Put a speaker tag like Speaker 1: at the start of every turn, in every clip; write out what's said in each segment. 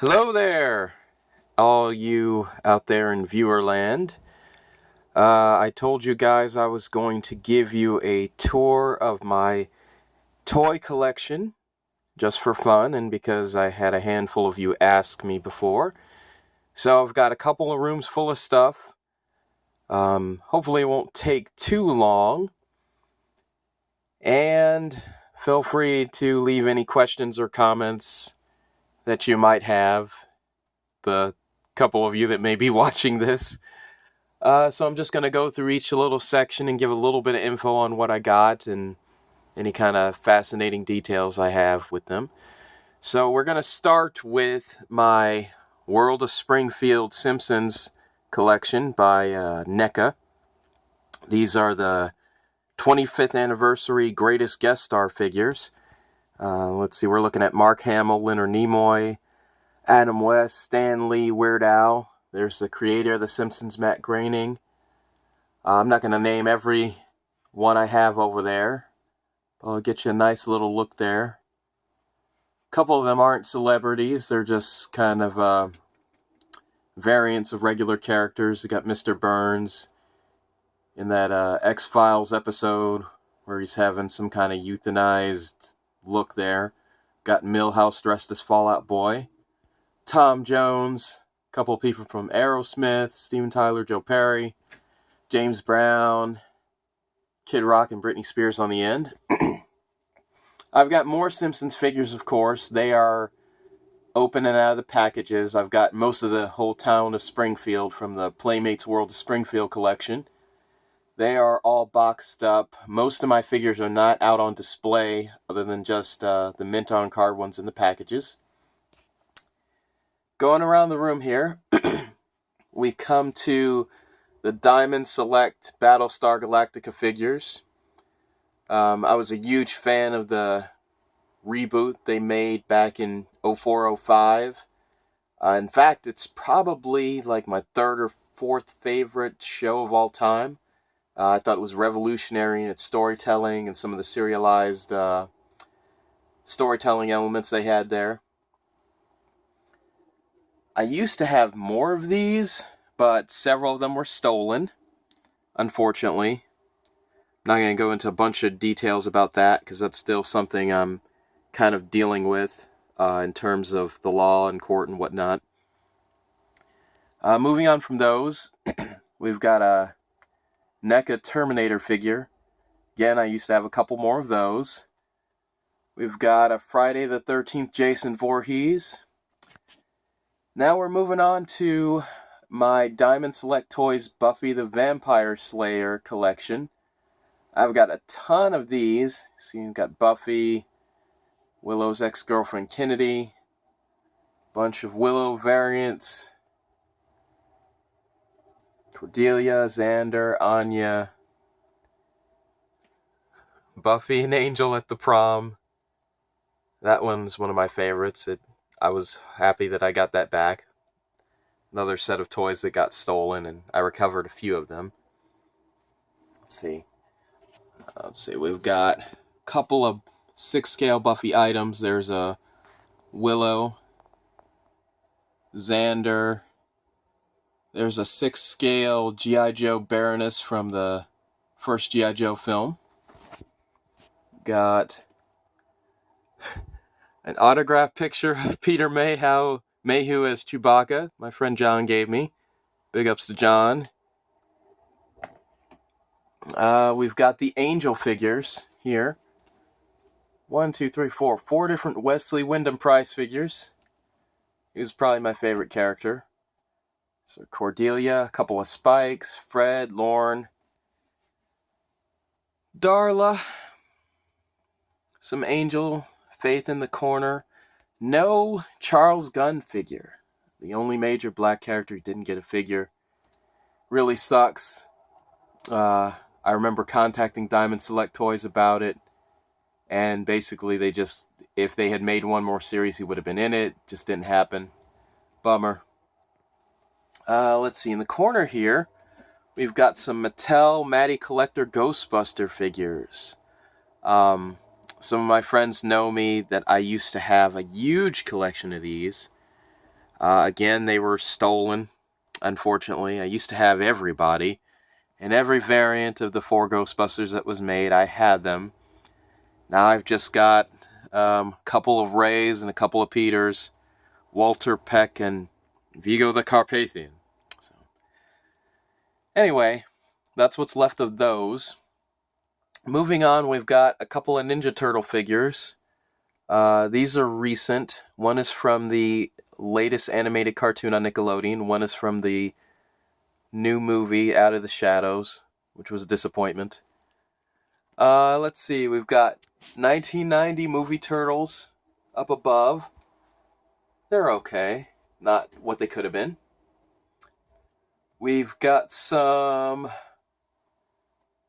Speaker 1: Hello there, all you out there in viewer land. I told you guys I was going to give you a tour of my toy collection just for fun and because I had a handful of you ask me before. So I've got a couple of rooms full of stuff. Hopefully it won't take too long. And feel free to leave any questions or comments that you might have. The couple of you that may be watching this. So I'm just going to go through each little section and give a little bit of info on what I got and any kind of fascinating details I have with them. So we're going to start with my World of Springfield Simpsons collection by NECA. These are the 25th anniversary greatest guest star figures. Let's see, we're looking at Mark Hamill, Leonard Nimoy, Adam West, Stan Lee, Weird Al. There's the creator of The Simpsons, Matt Groening. I'm not going to name every one I have over there. I'll get you a nice little look there. A couple of them aren't celebrities. They're just kind of variants of regular characters. You got Mr. Burns in that X-Files episode where he's having some kind of euthanized look there. Got Milhouse dressed as Fall Out Boy. Tom Jones. A couple of people from Aerosmith. Steven Tyler, Joe Perry. James Brown, Kid Rock, and Britney Spears on the end. I've got more Simpsons figures, of course. They are open and out of the packages. I've got most of the whole town of Springfield from the Playmates World of Springfield collection. They are all boxed up. Most of my figures are not out on display, other than just the mint on card ones in the packages. Going around the room here, we come to the Diamond Select Battlestar Galactica figures. I was a huge fan of the reboot they made back in 04-05. In fact, it's probably like my third or fourth favorite show of all time. I thought it was revolutionary in its storytelling and some of the serialized storytelling elements they had there. I used to have more of these, but several of them were stolen, unfortunately. I'm not going to go into a bunch of details about that because that's still something I'm kind of dealing with in terms of the law and court and whatnot. Moving on from those, we've got a NECA Terminator figure. Again, I used to have a couple more of those. We've got a Friday the 13th Jason Voorhees. Now we're moving on to my Diamond Select Toys Buffy the Vampire Slayer collection. I've got a ton of these. See, you've got Buffy, Willow's ex-girlfriend Kennedy, bunch of Willow variants, Cordelia, Xander, Anya, Buffy and Angel at the prom. That one's one of my favorites. I was happy that I got that back. Another set of toys that got stolen, and I recovered a few of them. Let's see, we've got a couple of 6-scale Buffy items. There's a Willow, Xander. There's a 6-scale G.I. Joe Baroness from the first G.I. Joe film. Got an autograph picture of Peter Mayhew as Chewbacca. My friend John gave me. Big ups to John. We've got the Angel figures here. 1, 2, 3, 4. 4 different Wesley Wyndham-Pryce figures. He was probably my favorite character. So Cordelia, a couple of Spikes, Fred, Lorne, Darla, some Angel, Faith in the corner. No Charles Gunn figure. The only major black character who didn't get a figure. Really sucks. I remember contacting Diamond Select Toys about it, and basically they just, if they had made one more series, he would have been in it. Just didn't happen. Bummer. Let's see, in the corner here, we've got some Mattel Matty Collector Ghostbuster figures. Some of my friends know me that I used to have a huge collection of these. Again, they were stolen, unfortunately. I used to have everybody. And every variant of the 4 Ghostbusters that was made, I had them. Now I've just got a couple of Rays and a couple of Peters, Walter Peck and Vigo the Carpathian. So, anyway, that's what's left of those. Moving on, we've got a couple of Ninja Turtle figures. These are recent. One is from the latest animated cartoon on Nickelodeon. One is from the new movie, Out of the Shadows, which was a disappointment. Let's see, we've got 1990 movie Turtles up above. They're okay. Not what they could have been. We've got some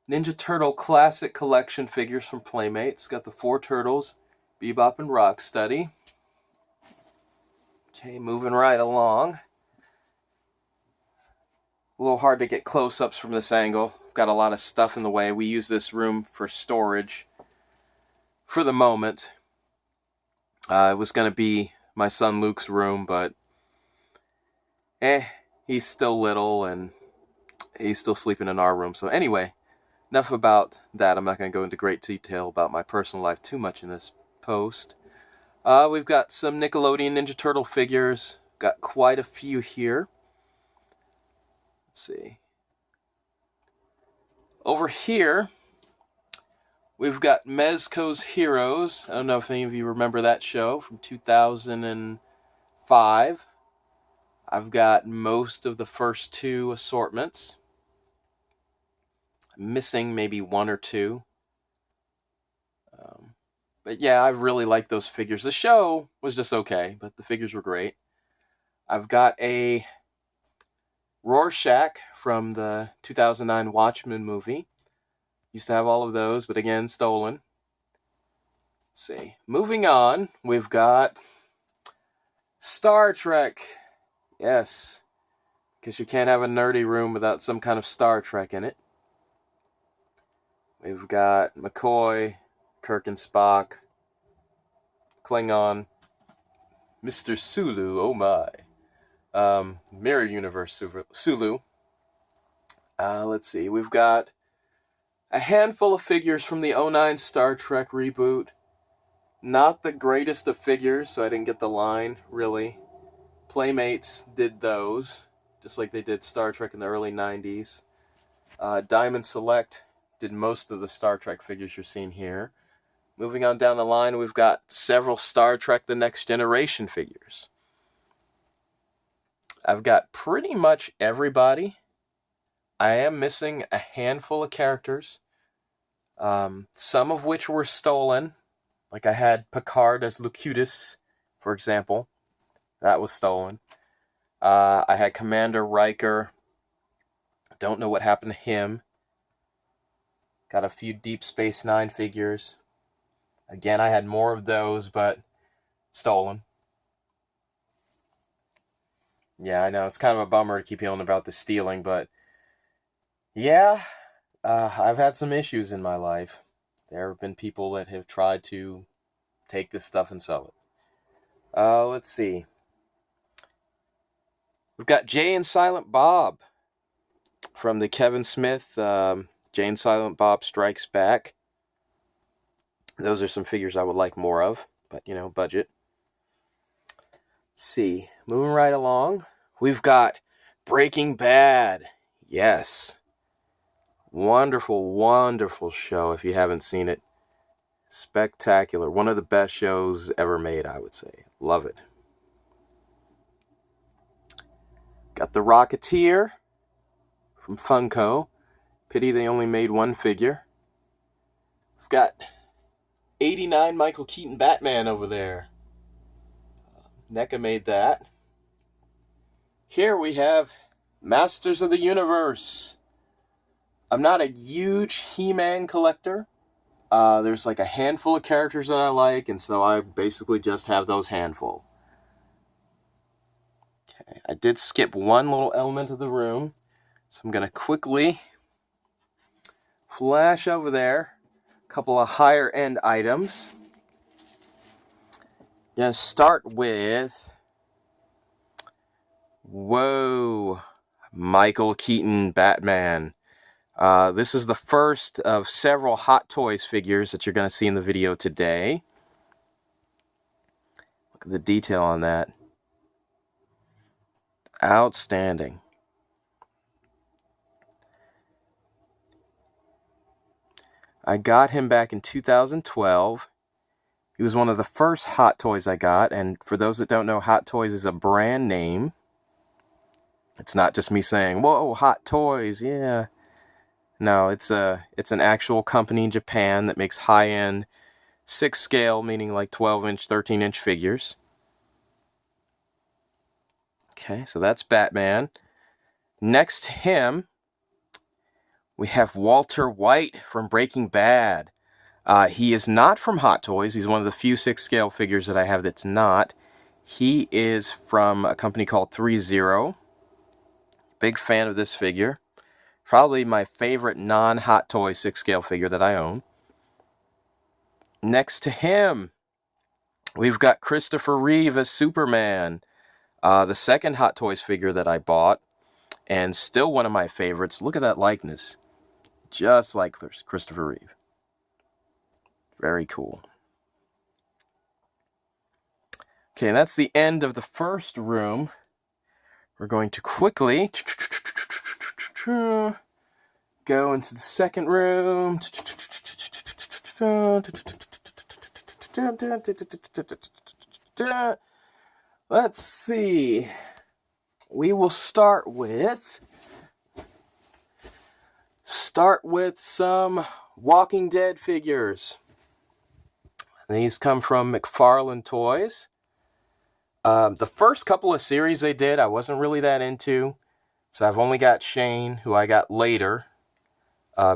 Speaker 1: Ninja Turtle Classic Collection figures from Playmates. Got the 4 Turtles, Bebop and Rocksteady. Okay, moving right along. A little hard to get close-ups from this angle. Got a lot of stuff in the way. We use this room for storage for the moment. It was going to be my son Luke's room, but he's still little and he's still sleeping in our room. So anyway, enough about that. I'm not going to go into great detail about my personal life too much in this post. We've got some Nickelodeon Ninja Turtle figures. Got quite a few here. Let's see. Over here, we've got Mezco's Heroes. I don't know if any of you remember that show from 2005. I've got most of the first 2 assortments. I'm missing maybe 1 or 2. But yeah, I really like those figures. The show was just okay, but the figures were great. I've got a Rorschach from the 2009 Watchmen movie. Used to have all of those, but again, stolen. Let's see. Moving on, we've got Star Trek. Yes, because you can't have a nerdy room without some kind of Star Trek in it. We've got McCoy, Kirk and Spock, Klingon, Mr. Sulu, oh my. Mirror Universe Sulu. Let's see, we've got a handful of figures from the 2009 Star Trek reboot. Not the greatest of figures, so I didn't get the line, really. Playmates did those, just like they did Star Trek in the early 90s. Diamond Select did most of the Star Trek figures you're seeing here. Moving on down the line, we've got several Star Trek The Next Generation figures. I've got pretty much everybody. I am missing a handful of characters, some of which were stolen. Like I had Picard as Locutus, for example. That was stolen. I had Commander Riker. Don't know what happened to him. Got a few Deep Space Nine figures. Again, I had more of those, but stolen. Yeah, I know. It's kind of a bummer to keep hearing about the stealing, but yeah, I've had some issues in my life. There have been people that have tried to take this stuff and sell it. Let's see. We've got Jay and Silent Bob from the Kevin Smith Jay and Silent Bob Strikes Back. Those are some figures I would like more of, but, you know, budget. Let's see. Moving right along, we've got Breaking Bad. Yes. Wonderful, wonderful show if you haven't seen it. Spectacular. One of the best shows ever made, I would say. Love it. Got the Rocketeer from Funko. Pity they only made one figure. We've got 89 Michael Keaton Batman over there. NECA made that. Here we have Masters of the Universe. I'm not a huge He-Man collector. There's like a handful of characters that I like, and so I basically just have those handful. Okay, I did skip one little element of the room, so I'm going to quickly flash over there. A couple of higher end items. I'm going to start with Whoa, Michael Keaton Batman. This is the first of several Hot Toys figures that you're going to see in the video today. Look at the detail on that. Outstanding. I got him back in 2012. He was one of the first Hot Toys I got, and for those that don't know, Hot Toys is a brand name. It's not just me saying, whoa, Hot Toys, yeah. No, it's an actual company in Japan that makes high-end 6 scale, meaning like 12-inch, 13-inch figures. Okay, so that's Batman. Next to him, we have Walter White from Breaking Bad. He is not from Hot Toys. He's one of the few 6 scale figures that I have that's not. He is from a company called 3-Zero. Big fan of this figure. Probably my favorite non-Hot Toys 6 scale figure that I own. Next to him, we've got Christopher Reeve as Superman. The second Hot Toys figure that I bought, and still one of my favorites. Look at that likeness. Just like Christopher Reeve. Very cool. Okay, and that's the end of the first room. We're going to quickly go into the second room. Let's see. We will start with some Walking Dead figures. These come from McFarlane Toys. The first couple of series they did, I wasn't really that into. So I've only got Shane, who I got later,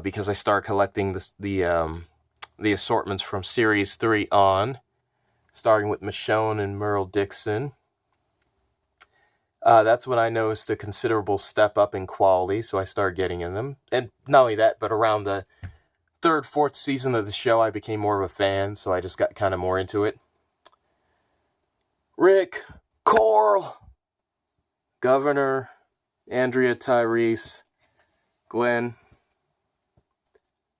Speaker 1: because I started collecting the assortments from Series 3 on, starting with Michonne and Merle Dixon. That's when I noticed a considerable step up in quality, so I started getting in them. And not only that, but around the 3rd, 4th season of the show, I became more of a fan, so I just got kind of more into it. Rick, Coral, Governor, Andrea, Tyrese, Glenn.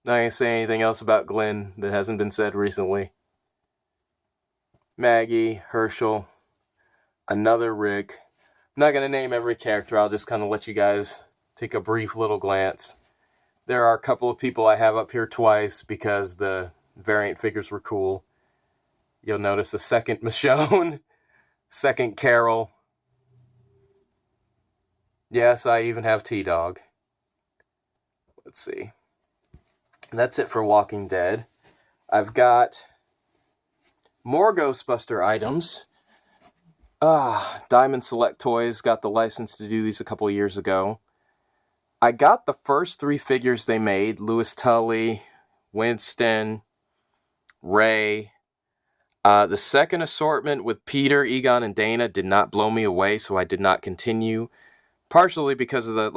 Speaker 1: Not going to say anything else about Glenn that hasn't been said recently. Maggie, Herschel, another Rick. I'm not going to name every character. I'll just kind of let you guys take a brief little glance. There are a couple of people I have up here twice because the variant figures were cool. You'll notice a second Michonne, second Carol. Yes, I even have T-Dog. Let's see. That's it for Walking Dead. I've got more Ghostbuster items. Diamond Select Toys got the license to do these a couple of years ago. I got the first 3 figures they made. Louis Tully, Winston, Ray. The second assortment with Peter, Egon, and Dana did not blow me away, so I did not continue. Partially because of the